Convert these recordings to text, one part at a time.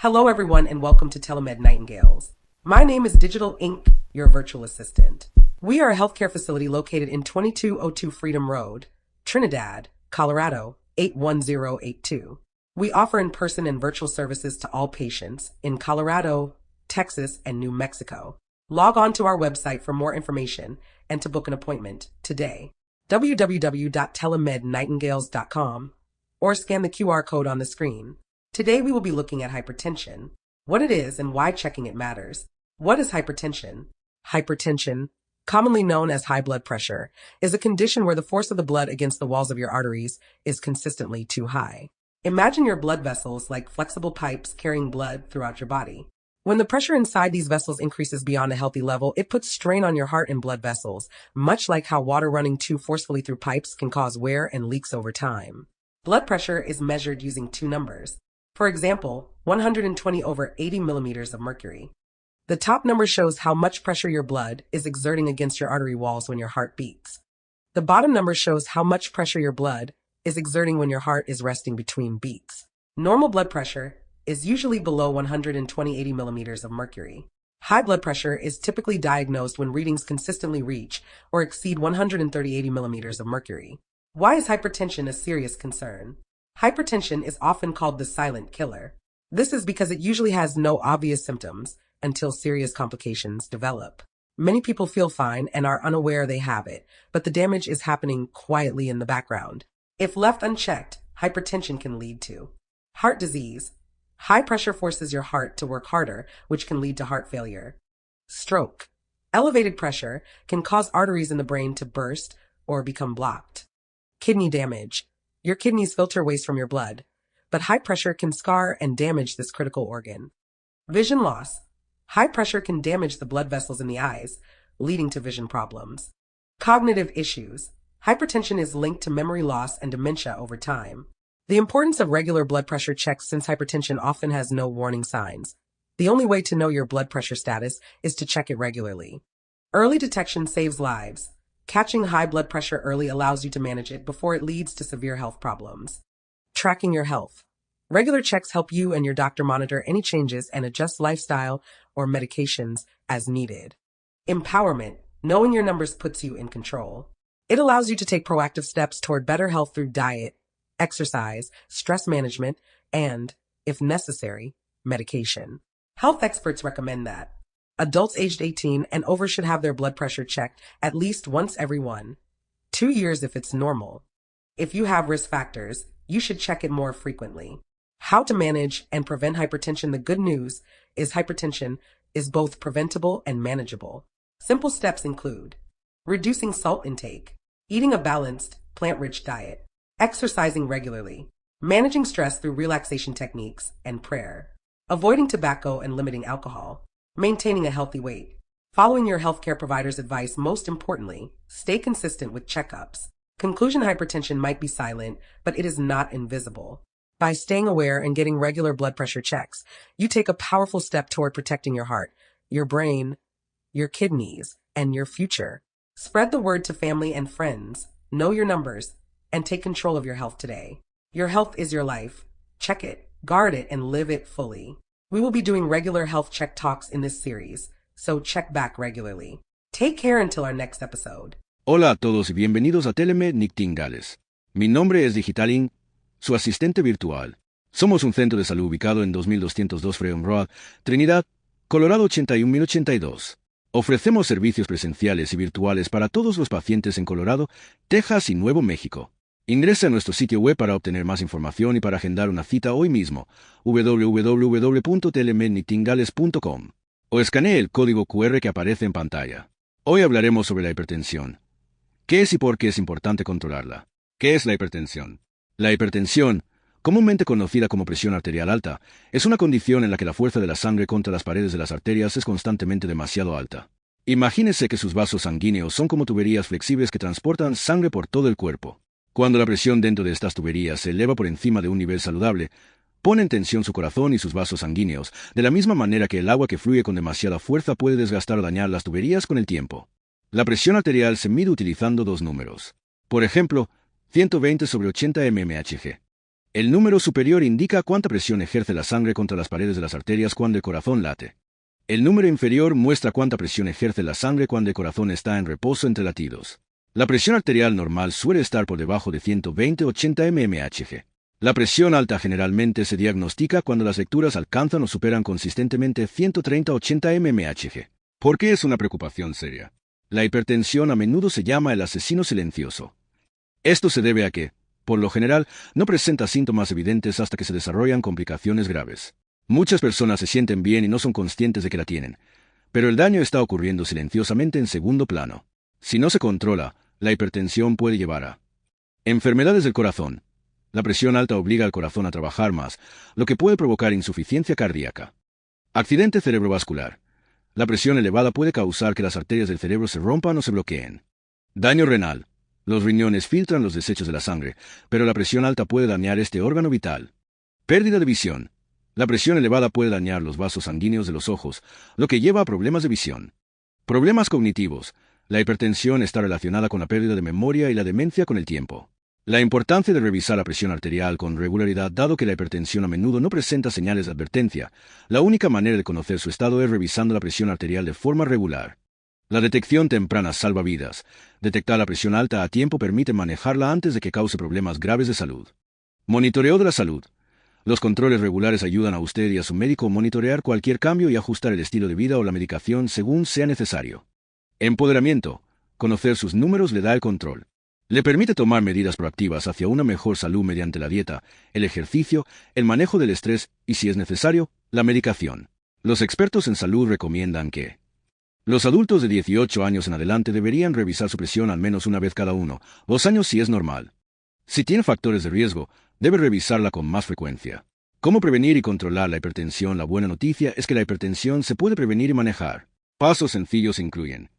Hello, everyone, and welcome to TeleMed Nightingales. My name is Digital Inc., your virtual assistant. We are a healthcare facility located in 2202 Freedom Road, Trinidad, Colorado, 81082. We offer in-person and virtual services to all patients in Colorado, Texas, and New Mexico. Log on to our website for more information and to book an appointment today. www.telemednightingales.com or scan the QR code on the screen. Today we will be looking at hypertension, what it is and why checking it matters. What is hypertension? Hypertension, commonly known as high blood pressure, is a condition where the force of the blood against the walls of your arteries is consistently too high. Imagine your blood vessels like flexible pipes carrying blood throughout your body. When the pressure inside these vessels increases beyond a healthy level, it puts strain on your heart and blood vessels, much like how water running too forcefully through pipes can cause wear and leaks over time. Blood pressure is measured using two numbers. For example, 120 over 80 millimeters of mercury. The top number shows how much pressure your blood is exerting against your artery walls when your heart beats. The bottom number shows how much pressure your blood is exerting when your heart is resting between beats. Normal blood pressure is usually below 120 80 millimeters of mercury. High blood pressure is typically diagnosed when readings consistently reach or exceed 130 80 millimeters of mercury. Why is hypertension a serious concern? Hypertension is often called the silent killer. This is because it usually has no obvious symptoms until serious complications develop. Many people feel fine and are unaware they have it, but the damage is happening quietly in the background. If left unchecked, hypertension can lead to heart disease. High pressure forces your heart to work harder, which can lead to heart failure. Stroke. Elevated pressure can cause arteries in the brain to burst or become blocked. Kidney damage. Your kidneys filter waste from your blood, but high pressure can scar and damage this critical organ. Vision loss. High pressure can damage the blood vessels in the eyes, leading to vision problems. Cognitive issues. Hypertension is linked to memory loss and dementia over time. The importance of regular blood pressure checks, since hypertension often has no warning signs. The only way to know your blood pressure status is to check it regularly. Early detection saves lives. Catching high blood pressure early allows you to manage it before it leads to severe health problems. Tracking your health. Regular checks help you and your doctor monitor any changes and adjust lifestyle or medications as needed. Empowerment. Knowing your numbers puts you in control. It allows you to take proactive steps toward better health through diet, exercise, stress management, and, if necessary, medication. Health experts recommend that adults aged 18 and over should have their blood pressure checked at least once every 2 years if it's normal. If you have risk factors, you should check it more frequently. How to manage and prevent hypertension. The good news is hypertension is both preventable and manageable. Simple steps include reducing salt intake, eating a balanced, plant-rich diet, exercising regularly, managing stress through relaxation techniques and prayer, avoiding tobacco and limiting alcohol, maintaining a healthy weight, following your healthcare provider's advice. Most importantly, stay consistent with checkups. Conclusion: hypertension might be silent, but it is not invisible. By staying aware and getting regular blood pressure checks, you take a powerful step toward protecting your heart, your brain, your kidneys, and your future. Spread the word to family and friends. Know your numbers and take control of your health today. Your health is your life. Check it, guard it, and live it fully. We will be doing regular health check talks in this series, so check back regularly. Take care until our next episode. Hola a todos y bienvenidos a TeleMed Nightingales. Mi nombre es Digital Inc., su asistente virtual. Somos un centro de salud ubicado en 2202 Freedom Road, Trinidad, Colorado 81082. Ofrecemos servicios presenciales y virtuales para todos los pacientes en Colorado, Texas y Nuevo México. Ingrese a nuestro sitio web para obtener más información y para agendar una cita hoy mismo, www.telemednightingales.com, o escanee el código QR que aparece en pantalla. Hoy hablaremos sobre la hipertensión. ¿Qué es y por qué es importante controlarla? ¿Qué es la hipertensión? La hipertensión, comúnmente conocida como presión arterial alta, es una condición en la que la fuerza de la sangre contra las paredes de las arterias es constantemente demasiado alta. Imagínese que sus vasos sanguíneos son como tuberías flexibles que transportan sangre por todo el cuerpo. Cuando la presión dentro de estas tuberías se eleva por encima de un nivel saludable, pone en tensión su corazón y sus vasos sanguíneos, de la misma manera que el agua que fluye con demasiada fuerza puede desgastar o dañar las tuberías con el tiempo. La presión arterial se mide utilizando dos números. Por ejemplo, 120/80 mmHg. El número superior indica cuánta presión ejerce la sangre contra las paredes de las arterias cuando el corazón late. El número inferior muestra cuánta presión ejerce la sangre cuando el corazón está en reposo entre latidos. La presión arterial normal suele estar por debajo de 120-80 mmHg. La presión alta generalmente se diagnostica cuando las lecturas alcanzan o superan consistentemente 130-80 mmHg. ¿Por qué es una preocupación seria? La hipertensión a menudo se llama el asesino silencioso. Esto se debe a que, por lo general, no presenta síntomas evidentes hasta que se desarrollan complicaciones graves. Muchas personas se sienten bien y no son conscientes de que la tienen, pero el daño está ocurriendo silenciosamente en segundo plano. Si no se controla, la hipertensión puede llevar a enfermedades del corazón. La presión alta obliga al corazón a trabajar más, lo que puede provocar insuficiencia cardíaca. Accidente cerebrovascular. La presión elevada puede causar que las arterias del cerebro se rompan o se bloqueen. Daño renal. Los riñones filtran los desechos de la sangre, pero la presión alta puede dañar este órgano vital. Pérdida de visión. La presión elevada puede dañar los vasos sanguíneos de los ojos, lo que lleva a problemas de visión. Problemas cognitivos. La hipertensión está relacionada con la pérdida de memoria y la demencia con el tiempo. La importancia de revisar la presión arterial con regularidad, dado que la hipertensión a menudo no presenta señales de advertencia. La única manera de conocer su estado es revisando la presión arterial de forma regular. La detección temprana salva vidas. Detectar la presión alta a tiempo permite manejarla antes de que cause problemas graves de salud. Monitoreo de la salud. Los controles regulares ayudan a usted y a su médico a monitorear cualquier cambio y ajustar el estilo de vida o la medicación según sea necesario. Empoderamiento. Conocer sus números le da el control. Le permite tomar medidas proactivas hacia una mejor salud mediante la dieta, el ejercicio, el manejo del estrés y, si es necesario, la medicación. Los expertos en salud recomiendan que los adultos de 18 años en adelante deberían revisar su presión al menos una vez cada 2 años si es normal. Si tiene factores de riesgo, debe revisarla con más frecuencia. ¿Cómo prevenir y controlar la hipertensión? La buena noticia es que la hipertensión se puede prevenir y manejar. Pasos sencillos incluyen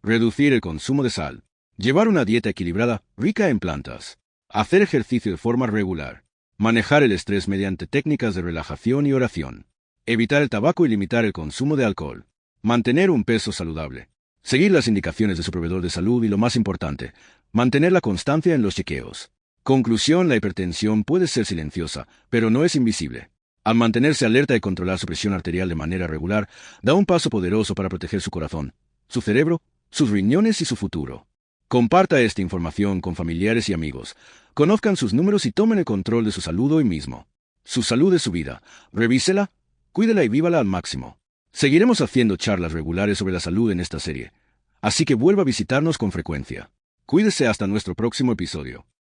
reducir el consumo de sal, llevar una dieta equilibrada, rica en plantas, hacer ejercicio de forma regular, manejar el estrés mediante técnicas de relajación y oración, evitar el tabaco y limitar el consumo de alcohol, mantener un peso saludable, seguir las indicaciones de su proveedor de salud y, lo más importante, mantener la constancia en los chequeos. Conclusión: la hipertensión puede ser silenciosa, pero no es invisible. Al mantenerse alerta y controlar su presión arterial de manera regular, da un paso poderoso para proteger su corazón, su cerebro, sus riñones y su futuro. Comparta esta información con familiares y amigos. Conozcan sus números y tomen el control de su salud hoy mismo. Su salud es su vida. Revísela, cuídela y vívala al máximo. Seguiremos haciendo charlas regulares sobre la salud en esta serie, así que vuelva a visitarnos con frecuencia. Cuídese hasta nuestro próximo episodio.